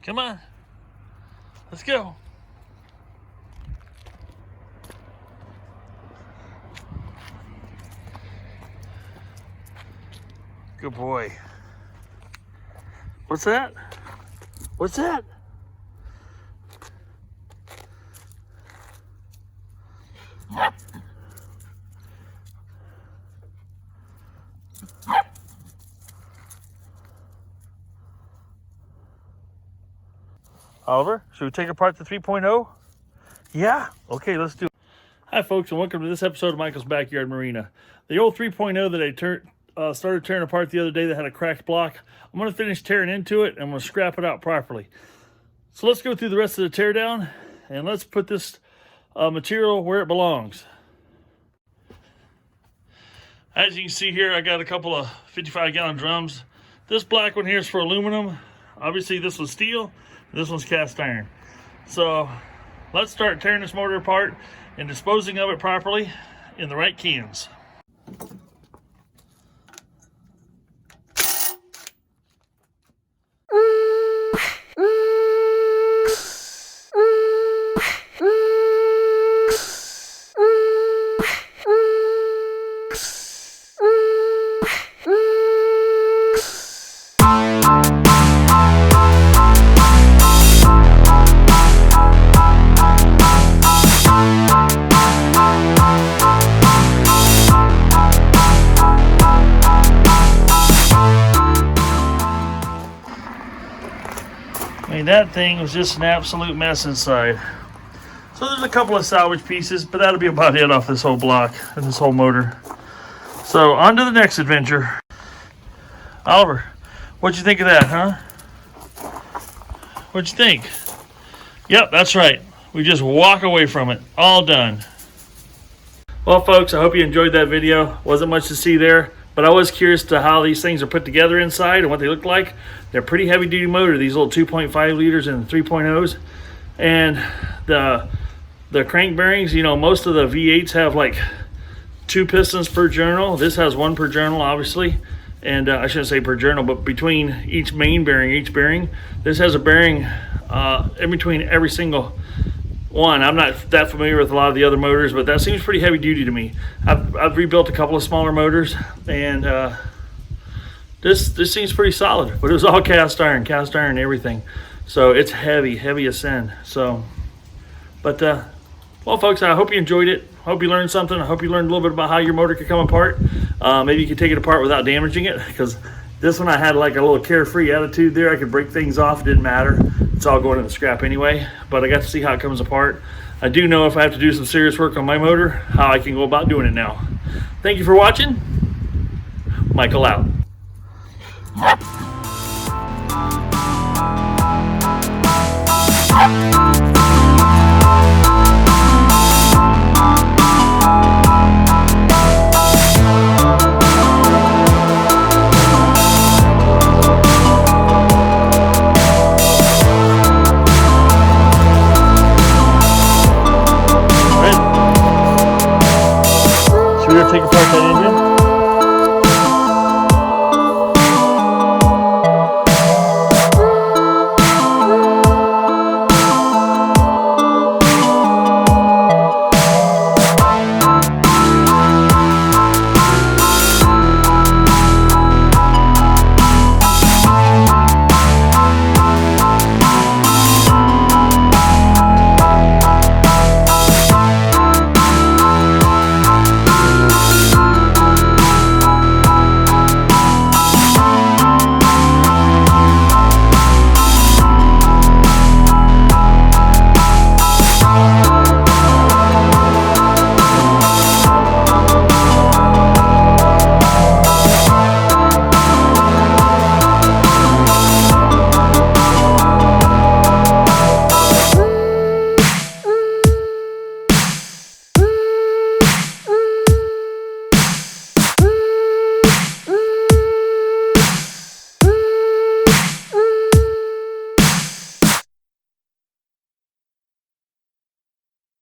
Come on. Let's go. Good boy. What's that? What's that? Oliver, should we take apart the 3.0? Yeah? Okay, let's do it. Hi, folks, and welcome to this episode of Michael's Backyard Marina. The old 3.0 that I started tearing apart the other day that had a cracked block, I'm going to finish tearing into it, and I'm going to scrap it out properly. So let's go through the rest of the teardown, and let's put this material where it belongs. As you can see here, I got a couple of 55-gallon drums. This black one here is for aluminum. Obviously, this was steel. This one's cast iron. So let's start tearing this motor apart and disposing of it properly in the right cans. That thing was just an absolute mess inside. So there's a couple of salvage pieces, but that'll be about it off this whole block and this whole motor. So on to the next adventure. Oliver, what'd you think of that, huh? What'd you think? Yep, that's right. We just walk away from it. All done. Well, folks, I hope you enjoyed that video. Wasn't much to see there, but I was curious to how these things are put together inside and what they look like. They're pretty heavy duty motor, these little 2.5 liters and 3.0s. And the crank bearings, you know, most of the V8s have like 2 pistons per journal. This has 1 per journal, obviously. And I shouldn't say per journal, but between each main bearing, each bearing, this has a bearing in between every single one. I'm not that familiar with a lot of the other motors, but that seems pretty heavy duty to me. I've rebuilt a couple of smaller motors, and this seems pretty solid, but it was all cast iron everything. So it's heavy as sin. So, but well, folks, I hope you enjoyed it. Hope you learned something. I hope you learned a little bit about how your motor could come apart. Maybe you could take it apart without damaging it, because this one I had like a little carefree attitude there. I could break things off, it didn't matter. It's all going in the scrap anyway, but I got to see how it comes apart. I do know if I have to do some serious work on my motor, how I can go about doing it now. Thank you for watching. Michael out.